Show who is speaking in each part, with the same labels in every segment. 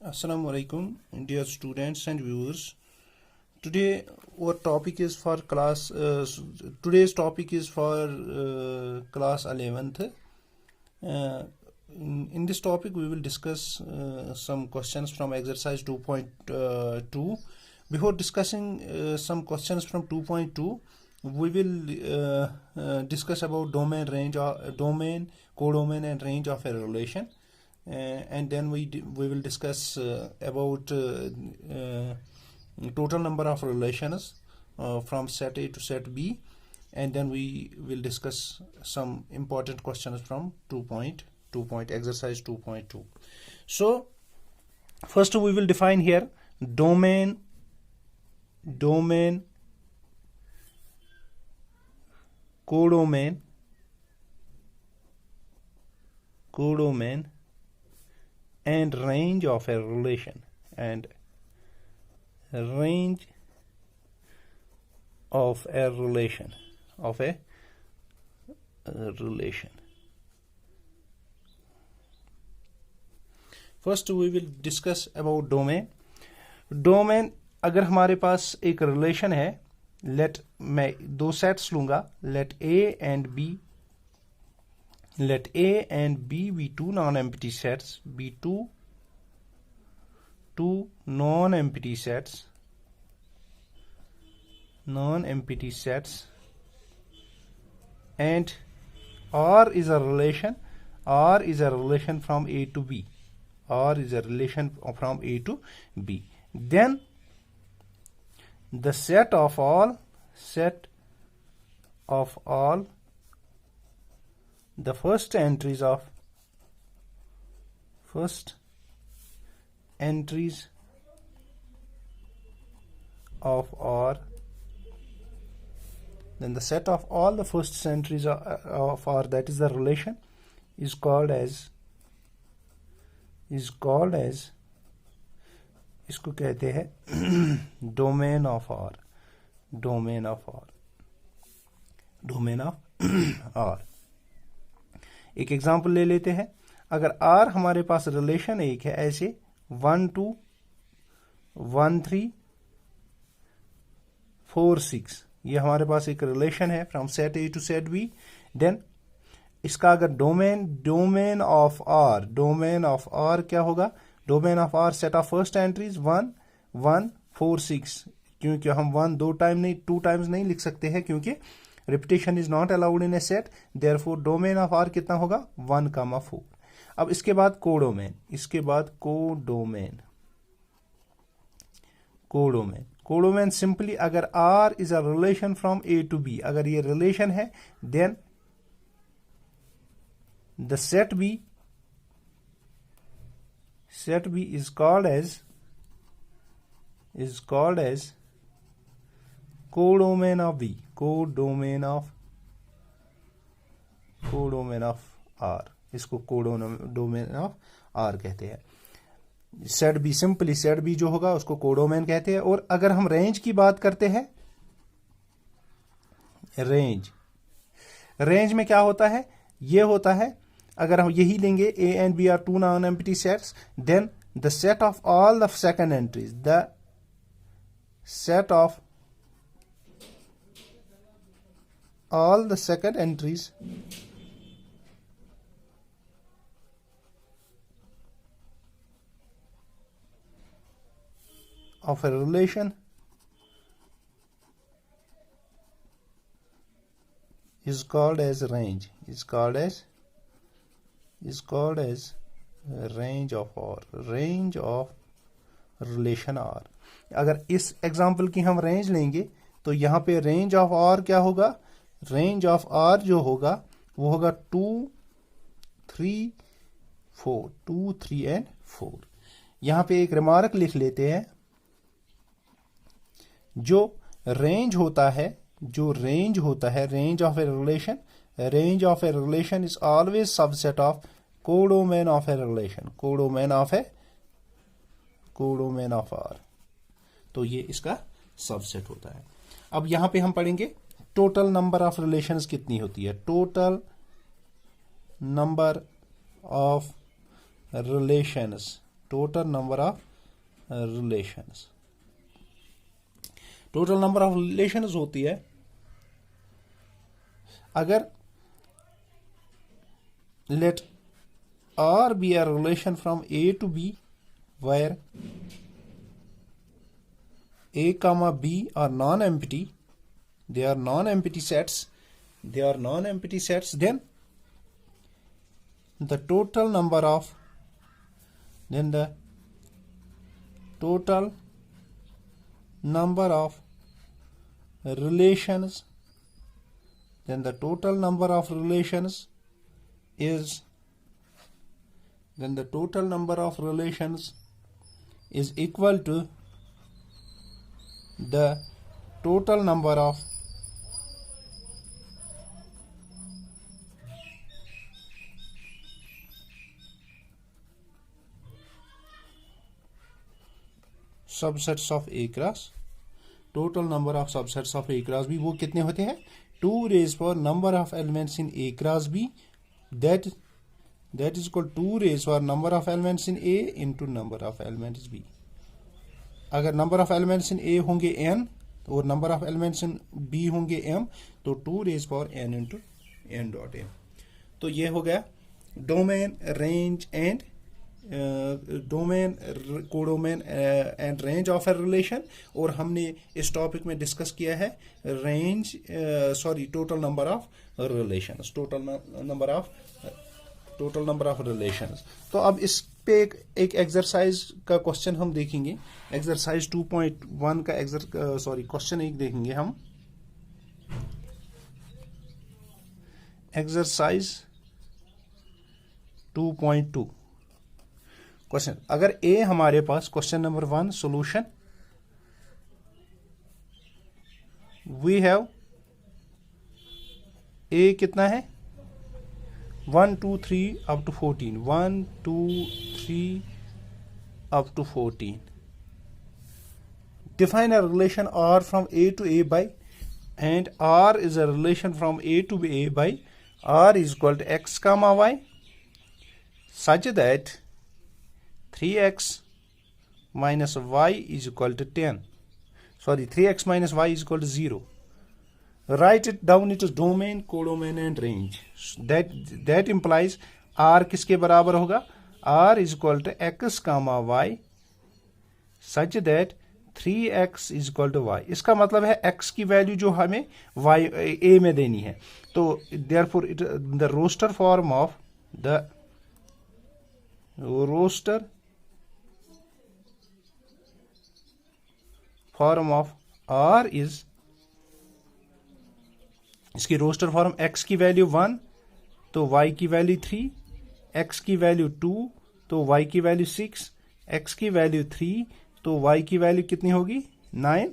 Speaker 1: Assalamu alaikum, dear students and viewers. Today our topic is for class. Today's topic is for class 11th. In this topic, we will discuss some questions from exercise 2.2. Before discussing some questions from 2.2, we will discuss about domain, codomain, and range of a relation. And then we will discuss about total number of relations from set A to set B, and then we will discuss some important questions from 2.2 exercise 2.2. So first we will define here domain, codomain, and range of a relation, First we will discuss about domain. अगर हमारे पास एक relation है, मैं दो sets लूंगा, let A and B be two non-empty sets, two non-empty sets, and R is a relation from A to B. Then the set of all the first entries of R, then the set of all the first entries of R, that is the relation, is called as इसको कहते हैं domain of R. एक example ले लेते हैं. अगर R हमारे पास relation एक है, ऐसे 1 2 1 3 4 6, ये हमारे पास एक रिलेशन है from set A to set B. Then इसका अगर डोमेन ऑफ R क्या होगा? Domain of R set of first entries 1 1 4 6, क्योंकि हम 1 2 टाइम्स नहीं लिख सकते हैं, क्योंकि repetition is not allowed in a set. Therefore domain of R कितना होगा? 1 4. अब इसके बाद कोडोमेन सिंपली अगर R is a relation from A to B, अगर ये रिलेशन है, then the set B is called as codomain of B, codomain of R. इसको कोडोमेन ऑफ R कहते हैं. Set B, simply set B जो होगा उसको कोडोमेन कहते हैं. और अगर हम रेंज की बात करते हैं, रेंज में क्या होता है? ये होता है, अगर हम यही लेंगे A and B are two non-empty sets, then the set of all the second entries, the set of all the second entries of a relation is called as range, range of relation R. अगर इस example की हम range लेंगे तो यहां पे range of R क्या होगा? रेंज ऑफ R जो होगा वो होगा 2 3 and 4. यहां पे एक रिमार्क लिख लेते हैं. जो रेंज होता है, range of a relation is always subset of codomain of a relation, codomain of R. तो ये इसका सबसेट होता है. अब यहां पे हम पढ़ेंगे टोटल नंबर ऑफ रिलेशंस कितनी होती है. Total number of relations total number of relations. Total number of relations होती है अगर let R be a relation from A to B where A comma B are non-empty, they are non-empty sets, then the total number of relations is equal to the total number of subsets of A cross. Total number of subsets of A cross B वो कितने होते हैं 2 raised power number of elements in A cross B that is equal to 2 raised power number of elements in A into number of elements B. अगर number of elements in A होंगे n और number of elements in B होंगे m तो 2 raised power n into n dot m. तो ये हो गया domain range and domain codomain and range of a relation. और हमने इस टॉपिक में डिस्कस किया है total number of relations, total number of relations. तो अब इस पे एक एक्सरसाइज का क्वेश्चन हम देखेंगे. एक्सरसाइज 2.1 का क्वेश्चन एक देखेंगे हम. Exercise 2.2 question. अगर ए हमारे पास question number 1 solution we have A कितना है 1 2 3 up to 14 1 2 3 up to 14. Define a relation R from A to A by and R is a relation from A to A by R is equal to x comma y such that 3x minus y is equal to 10. 3x minus y is equal to 0. Write it down into domain, codomain and range. That implies R किसके बराबर होगा R is equal to x comma y such that 3x is equal to y. इसका मतलब है x की value जो हमें y a में देनी है. तो therefore the roster form of R is इसकी रोस्टर फॉर्म x की वैल्यू 1 तो y की वैल्यू 3, x की वैल्यू 2 तो y की वैल्यू 6, x की वैल्यू 3 तो y की वैल्यू कितनी होगी 9,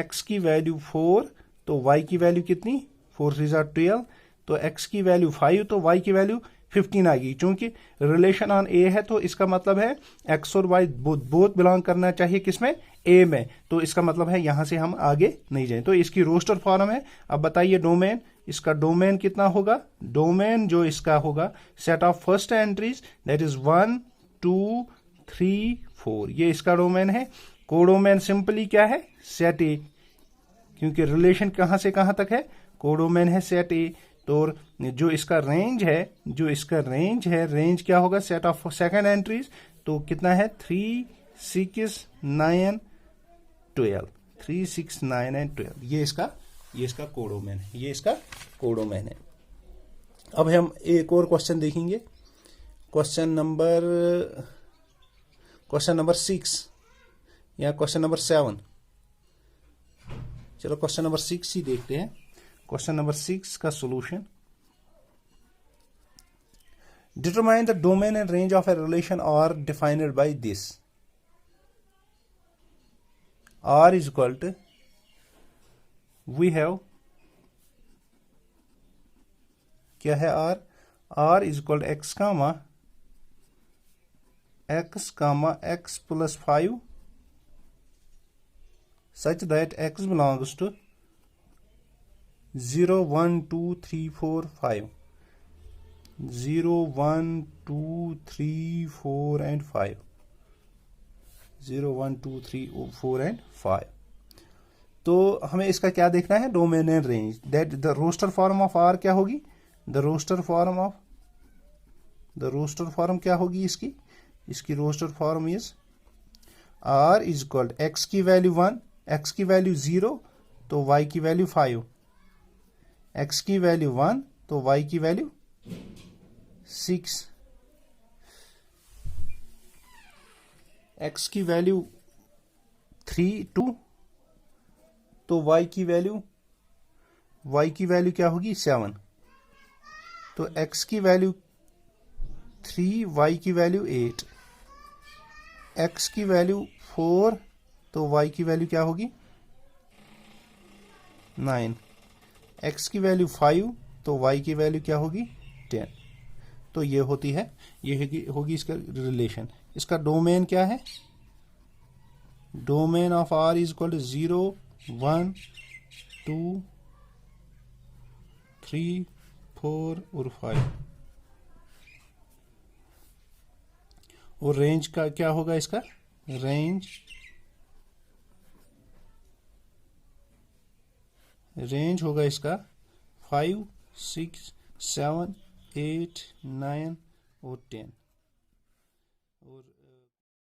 Speaker 1: x की वैल्यू 4 तो y की वैल्यू कितनी 4 3 12 तो x की वैल्यू 5 तो y की वैल्यू 15 आ गई. चूंकि रिलेशन ऑन ए है तो इसका मतलब है x और y बोथ बिलोंग करना चाहिए किसमें ए में. तो इसका मतलब है यहां से हम आगे नहीं जाएं. तो इसकी रोस्टर फॉर्म है. अब बताइए डोमेन, इसका डोमेन कितना होगा. डोमेन जो इसका होगा set of first entries that is 1 2 3 4 ये इसका डोमेन है. कोडोमेन सिंपली क्या है सेट ए, क्योंकि रिलेशन कहां से कहां तक है कोडोमेन है सेट ए. तो जो इसका रेंज है रेंज क्या होगा सेट ऑफ सेकंड एंट्रीज. तो कितना है 3 6 9 12 3 6 9 एंड 12 ये इसका कोडोमेन है. अब हम एक और क्वेश्चन देखेंगे. क्वेश्चन नंबर 6 या क्वेश्चन नंबर 7. चलो क्वेश्चन नंबर 6 ही देखते हैं. क्वेश्चन नंबर 6 का solution. Determine the domain and range of a relation R defined by this. R is equal to we have क्या है R is equal to x comma x plus 5 such that x belongs to 0 1 2 3 4 5 0 1 2 3 4 and 5. 0 1 2 3 4 and 5। तो हमें इसका क्या देखना है, domain and range. That the roster form of R क्या होगी, द रोस्टर फॉर्म क्या होगी इसकी roster form is R is equal X की वैल्यू 1, एक्स की वैल्यू 0 तो y की वैल्यू 5, x की वैल्यू 1 तो y की वैल्यू 6, x की वैल्यू 3 2 तो y की वैल्यू क्या होगी 7, तो x की वैल्यू 3, y की वैल्यू 8, x की वैल्यू 4 तो y की वैल्यू क्या होगी 9, x की वैल्यू 5 तो y की वैल्यू क्या होगी 10। तो ये होगी इसका रिलेशन। इसका डोमेन क्या है, domain of R is equal to 0 1 2 3 4 और 5। और रेंज का क्या होगा, इसका रेंज होगा इसका 5 6 7 8 9 और 10। और